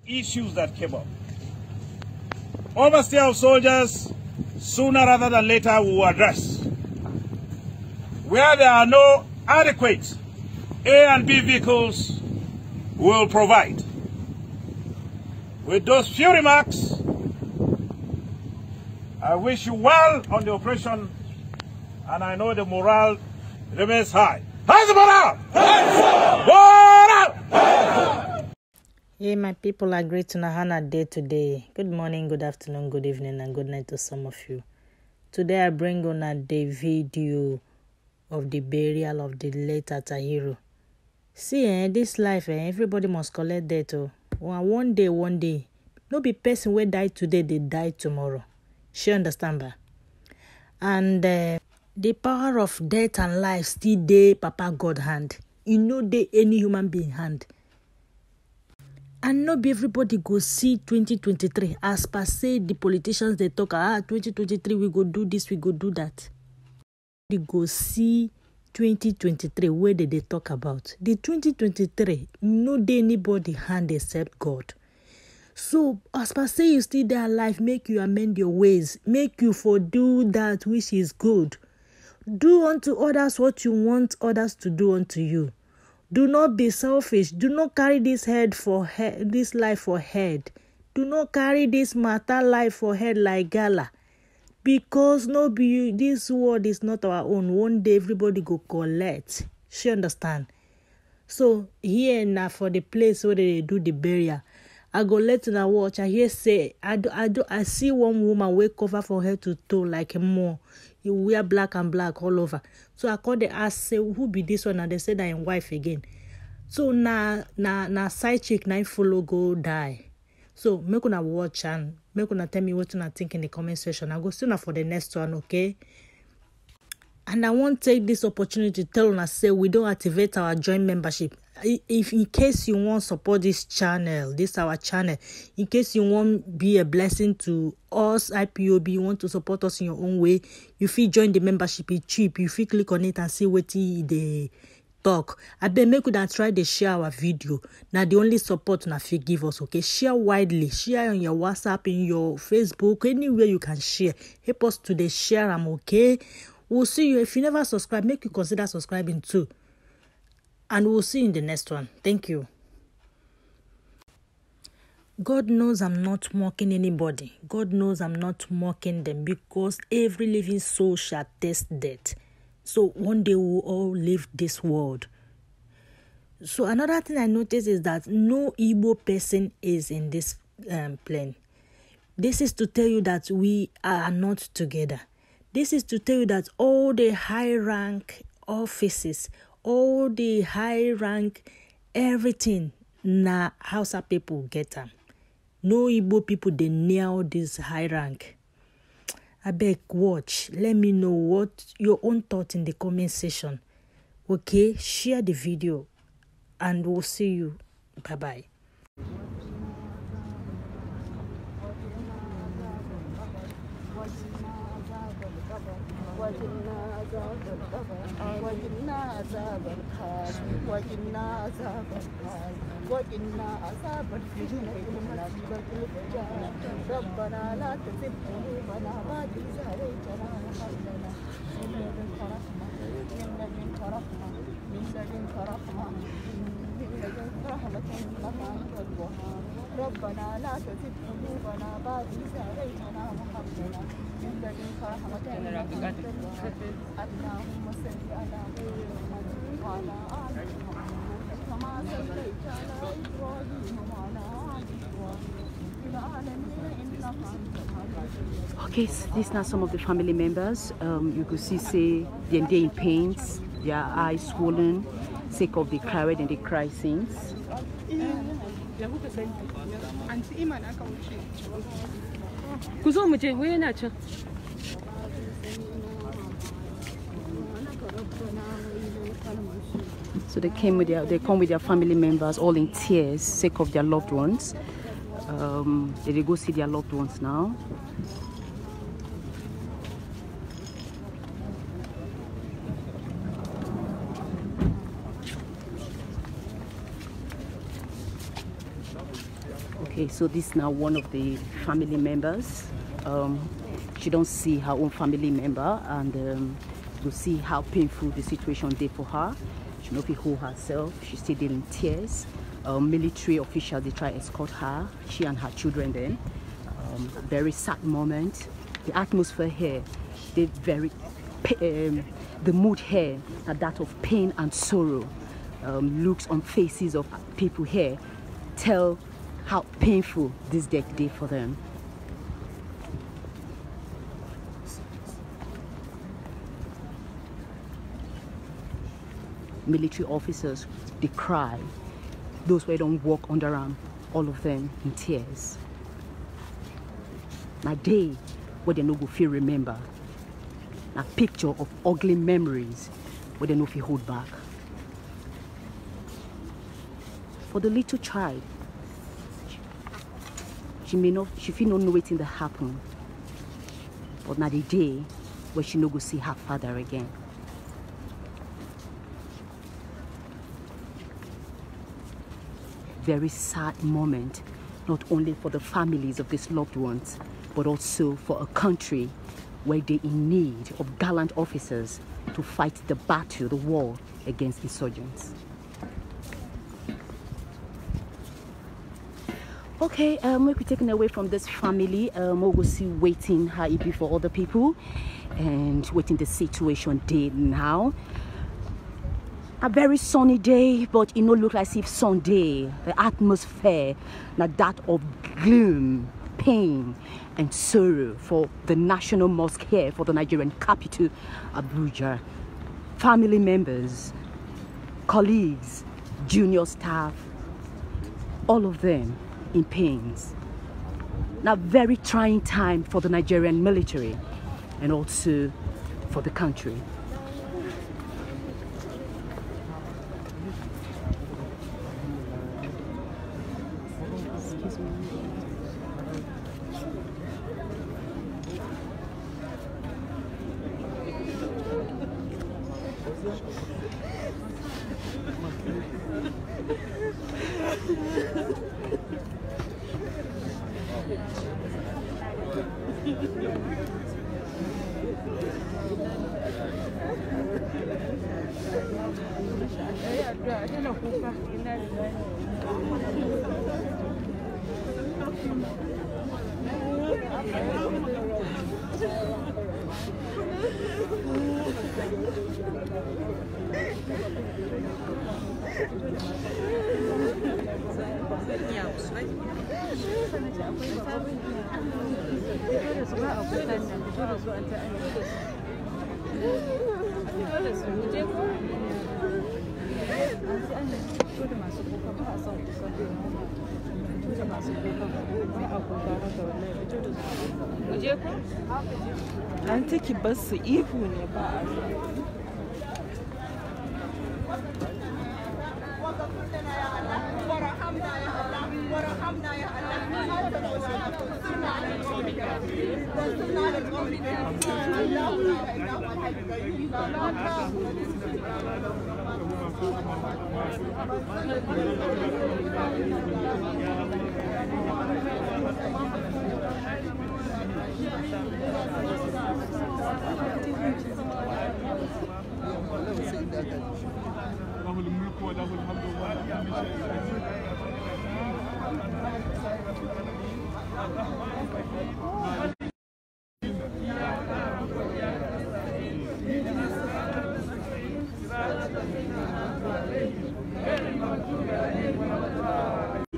issues that came up. Overstay of soldiers, sooner rather than later, we will address. Where there are no adequate A and B vehicles, we will provide. With those few remarks, I wish you well on the operation, and I know the morale remains high. How's the morale? Hey, my people are great to Nahana day today. Good morning, good afternoon, good evening, and good night to some of you. Today I bring on a video of the burial of the late Attahiru. See, this life, everybody must collect that too. One day, no be person will die today, they die tomorrow. She understand ba? And the power of death and life still dey Papa God hand. You know dey any human being hand. And not be everybody go see 2023 as per say the politicians they talk 2023 we go do this, we go do that. They go see 2023 where they talk about. The 2023 no dey anybody hand except God. So as per say you still there alive, make you amend your ways, make you for do that which is good. Do unto others what you want others to do unto you. Do not be selfish. Do not carry this life for head. Do not carry this matter life for head like gala. Because no be this world is not our own. One day everybody go collect. She understand. So here now for the place where they do the burial, I go let her watch. I hear say I see one woman wear cover from head to toe like a more. You wear black and black all over. So I call the ask say who be this one, and they say that in wife again. So na side chick na follow go die. So make una watch and make una tell me what you think in the comment section. I go soon for the next one, okay? And I want to take this opportunity to tell una say we don't activate our joint membership. If in case you want support this channel, this our channel, in case you want be a blessing to us, IPOB, you want to support us in your own way, you feel join the membership, it's cheap. You feel click on it and see what they talk. I bet make you try to share our video. Now the only support na feel give us, okay? Share widely, share on your WhatsApp, in your Facebook, anywhere you can share. Help us to the share them, okay? We'll see you. If you never subscribe, make you consider subscribing too. And we'll see you in the next one. Thank you. God knows I'm not mocking anybody. God knows I'm not mocking them, because every living soul shall taste death. So one day we'll all leave this world. So another thing I noticed is that no Igbo person is in this plane. This is to tell you that we are not together. This is to tell you that all the high rank offices, all the high rank, everything, na Hausa people get them. No Igbo people, they nail this high rank. I beg, watch. Let me know what your own thought in the comment section. Okay, share the video and we'll see you. Bye-bye. وجنا عذاب القبر وجنا عذاب الخال وجنا عذاب الخال وجنا عذاب الفتنة والمصيبة الفجار ربنا لا تزغ قلوبنا بعد إذ هديتنا وهب لنا من لدنك رحمة من لدنك رحمة إنك أنت الوهاب ربنا لا تزغ قلوبنا بعد إذ هديتنا وهب لنا من لدنك رحمة إنك أنت الوهاب اللهم صل على محمد وعلى آل محمد كما صليت على إبراهيم وعلى آل إبراهيم في العالمين إنك أنت الحميد. Okay, so these are some of the family members. You could see they're in pains, their eyes swollen, sake of the crowd and the cry scenes. So they come with their family members, all in tears, sake of their loved ones. They go see their loved ones now. Okay, so this is now one of the family members. She don't see her own family member, and you see how painful the situation is for her. She not hold herself. She's still in tears. Military officials, they try to escort her, she and her children then. Very sad moment. The atmosphere here, the mood here are that of pain and sorrow. Looks on faces of people here tell how painful this day for them. Military officers, they cry. Those who don't walk underarm, all of them in tears. Now day where they no go feel remember. A picture of ugly memories where they no feel hold back. For the little child, she feel not know waiting to happen. But now the day where she no go see her father again. Very sad moment, not only for the families of these loved ones, but also for a country where they're in need of gallant officers to fight the battle, the war against insurgents. Okay, we'll be taken away from this family. We'll go see waiting how it be for other people and waiting the situation day now. A very sunny day, but it don't look like if Sunday. The atmosphere, now that of gloom, pain, and sorrow for the national mosque here, for the Nigerian capital, Abuja. Family members, colleagues, junior staff, all of them in pains. Now, very trying time for the Nigerian military and also for the country. An take basu ihu ne ba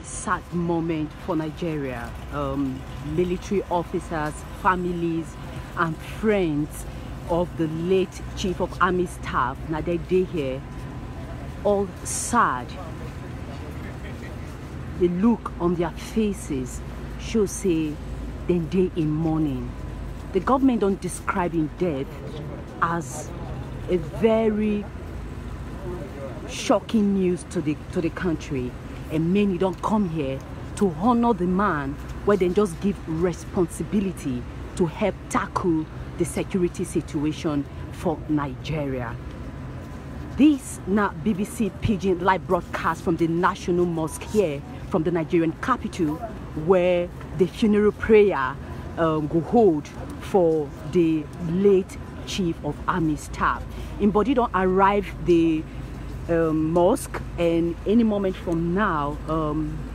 Sad moment for Nigeria. Military officers, families, and friends of the late Chief of Army Staff, now they here, all sad. The look on their faces shows say they in mourning. The government don't describe in death as a very shocking news to the country, and many don't come here to honor the man where they just give responsibility to help tackle the security situation for Nigeria. This now BBC Pidgin live broadcast from the National Mosque here, from the Nigerian capital, where the funeral prayer go hold for the late Chief of Army Staff. In body don't arrive the mosque, and any moment from now,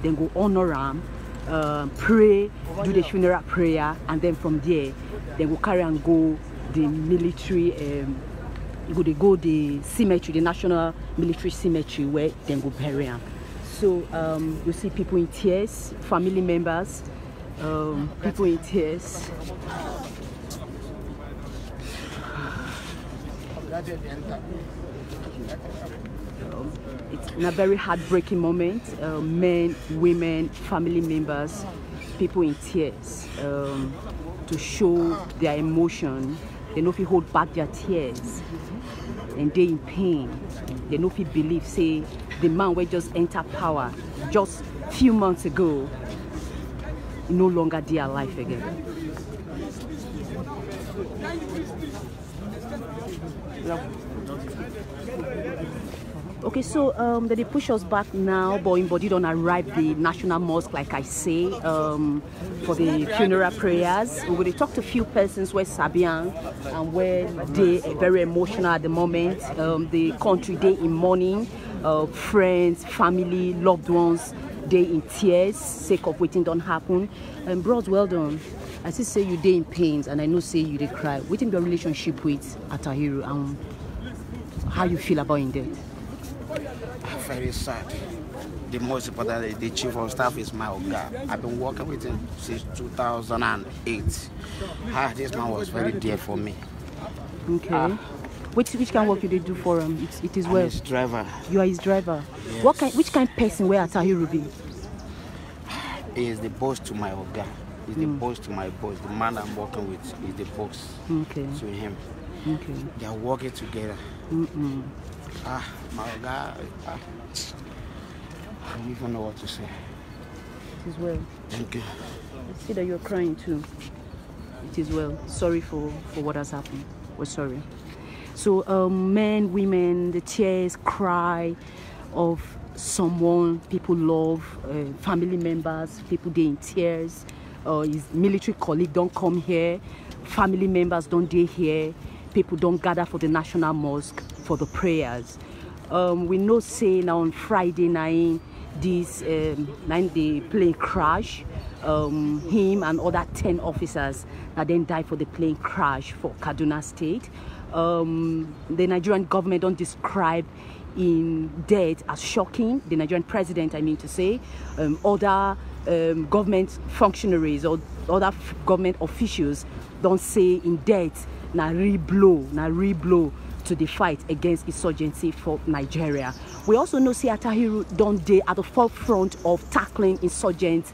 then go honor him, pray, do the funeral prayer, and then from there, they go carry and go the military. They go the cemetery, the National Military Cemetery, where they go bury him. So you see people in tears, family members, people in tears. It's in a very heartbreaking moment. Men, women, family members, people in tears to show their emotion. They know if you hold back their tears, and they in pain. They know if you believe, say, the man will just enter power just a few months ago, no longer there alive again. Okay, so they push us back now, but in body don't arrive the National Mosque, like I say, for the funeral prayers. We're going to talk to a few persons where Sabian and where they are very emotional at the moment. The country, they in mourning, friends, family, loved ones, they in tears, sake of waiting don't happen. And bros, well done. I still say you they in pains, and I know say you they cry. Waiting your relationship with Attahiru, and how you feel about him death? Very sad. The most important, the chief of staff is my Oga. I've been working with him since 2008. This man was very dear for me. Okay. Which kind of work you did do for him? It is well. His driver. You are his driver. Yes. Which kind of person where Attahiru be? He is the boss to my Oga. He's the boss to my boss. The man I'm working with is the boss to him. Okay. They are working together. My Oga, I don't even know what to say. It is well. Thank you. I see that you're crying too. It is well. Sorry for what has happened. We're sorry. So men, women, the tears, cry of someone people love, family members, people they in tears. His military colleague don't come here. Family members don't they here. People don't gather for the National Mosque for the prayers. We know say now on Friday night, this the plane crash. Him and other 10 officers that then died for the plane crash for Kaduna State. The Nigerian government don't describe in death as shocking. The Nigerian president, I mean to say, other government functionaries or other government officials don't say in death na re-blow to the fight against insurgency for Nigeria. We also know say Attahiru don't dey at the forefront of tackling insurgents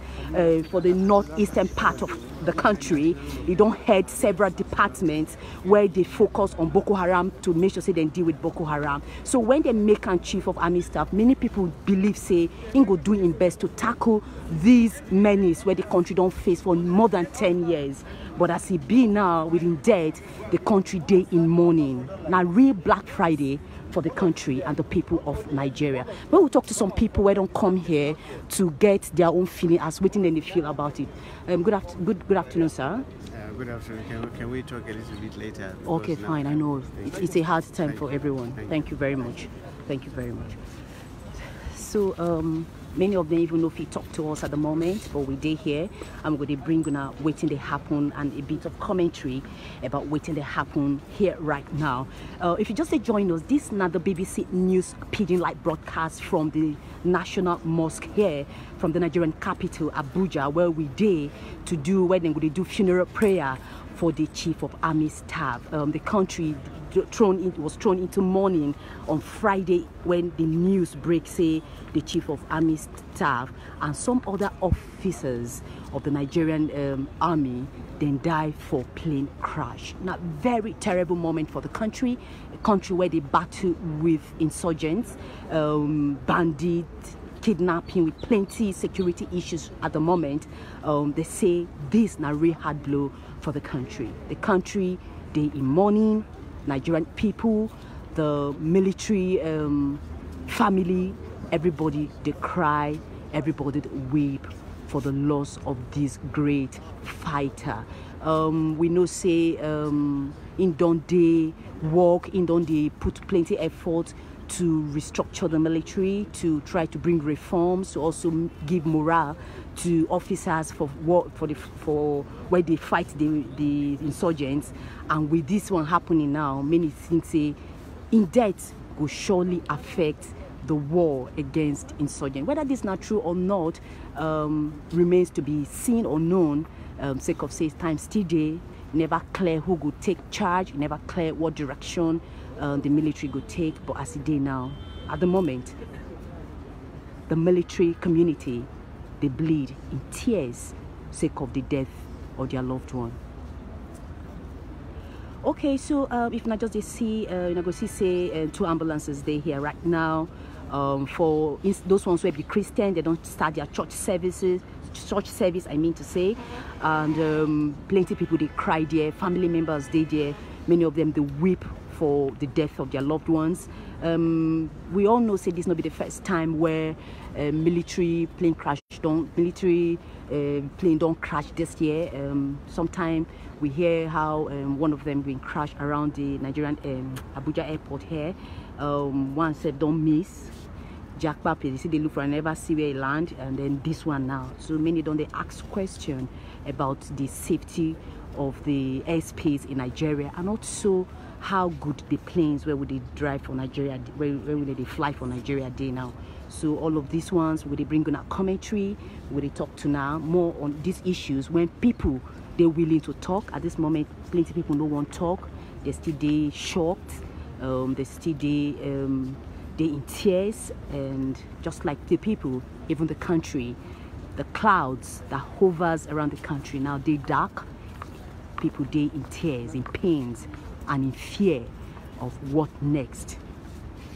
for the northeastern part of the country. He don't head several departments where they focus on Boko Haram to make sure say they deal with Boko Haram. So when they make him chief of army staff, many people believe say he go do his best to tackle these menace where the country don't face for more than 10 years. But as he be now, within death, the country day in mourning. Now real Black Friday for the country and the people of Nigeria. When we talk to some people who don't come here to get their own feeling as waiting and they feel about it. Good afternoon, sir. Good afternoon. Can we talk a little bit later? Okay, fine. I know it's a hard time for everyone. Thank you very much. Thank you very much. So many of them even know if he talk to us at the moment, but we did here. I'm going to bring on waiting to happen and a bit of commentary about waiting to happen here right now. If you just join us, this is not the BBC News Pidgin Light broadcast from the National Mosque here, from the Nigerian capital, Abuja, where we did to do when they do funeral prayer for the Chief of Army Staff. The country was thrown into mourning on Friday when the news breaks say the Chief of Army Staff and some other officers of the Nigerian army then died for plane crash. Now, very terrible moment for the country, a country where they battle with insurgents, bandits, kidnapping, with plenty security issues at the moment. They say this is a real hard blow for the country. The country, they in mourning. Nigerian people, the military family, everybody, they cry everybody weep for the loss of this great fighter. We know say in don't they work, in don't they put plenty effort to restructure the military, to try to bring reforms, to also give morale to officers for where they fight the insurgents. And with this one happening now, many things say in death will surely affect the war against insurgents. Whether this is not true or not remains to be seen or known. Sake of say time still day, never clear who would take charge, never clear what direction the military would take. But as it is now, at the moment, the military community, they bleed in tears sake of the death of their loved one. Okay, so if not just they see, go see say 2 ambulances they here right now. For those ones who are Christian, they don't start their church service, I mean to say, and plenty people they cry there, family members they there, many of them they weep for the death of their loved ones. We all know say this not be the first time where military plane don't crash this year. Sometime we hear how one of them been crashed around the Nigerian Abuja airport here. One said don't miss. Jack Papi, they say they look for and never see where he land, and then this one now. So many don't they ask question about the safety of the airspace in Nigeria, and also how good the planes where would they drive for Nigeria, where would they fly for Nigeria day now. So all of these ones will they bring on a commentary, will they talk to now more on these issues when people they're willing to talk. At this moment, plenty of people don't want to talk. They're still they shocked. They're still they in tears, and just like the people, even the country, the clouds that hovers around the country now they dark. People they in tears, in pains, and in fear of what next,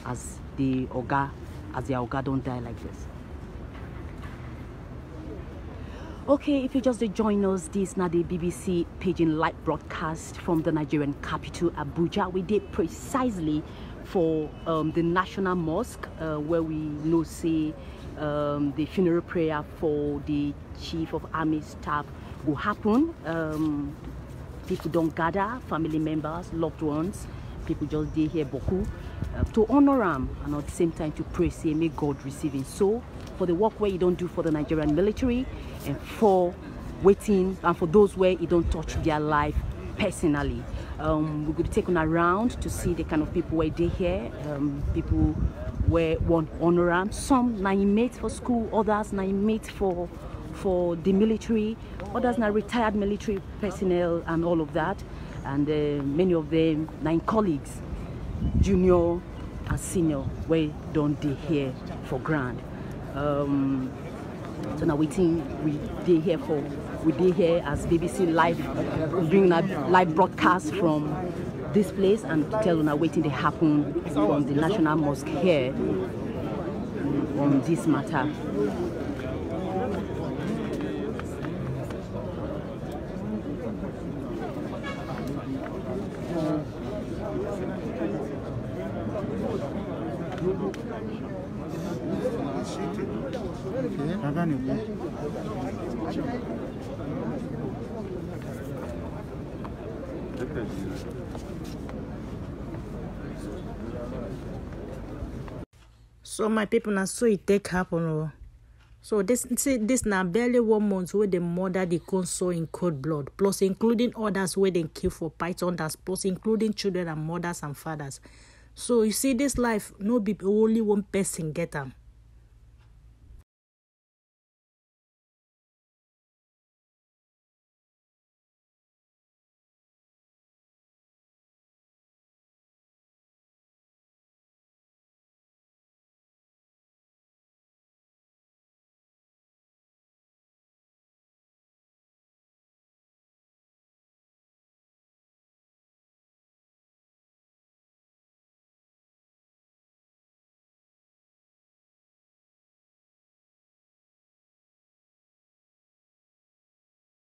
as their Oga don't die like this. Okay, if you just join us, this now the BBC paging live broadcast from the Nigerian capital Abuja. We did precisely for the National Mosque, where we know say the funeral prayer for the Chief of Army Staff will happen. People don't gather, family members, loved ones, people just dey here boku to honor him, and at the same time to pray say may God receive his soul for the work where you don't do for the Nigerian military, and for waiting, and for those where you don't touch their life personally. We're going to take on around to see the kind of people where they here, people where want honor them. Some nine mates for school, others nine mates for the military, others now retired military personnel and all of that, and many of them 9 colleagues, junior and senior, where don't they here for grand. So now we think we did here as BBC live, bringing a live broadcast from this place and tell you now waiting to happen from the National Mosque here on this matter. So my people, now so it take happen. So this now barely 1 month where the murder the console in cold blood, plus including others where they kill for python, that's plus including children and mothers and fathers. So you see this life, no be only one person get them.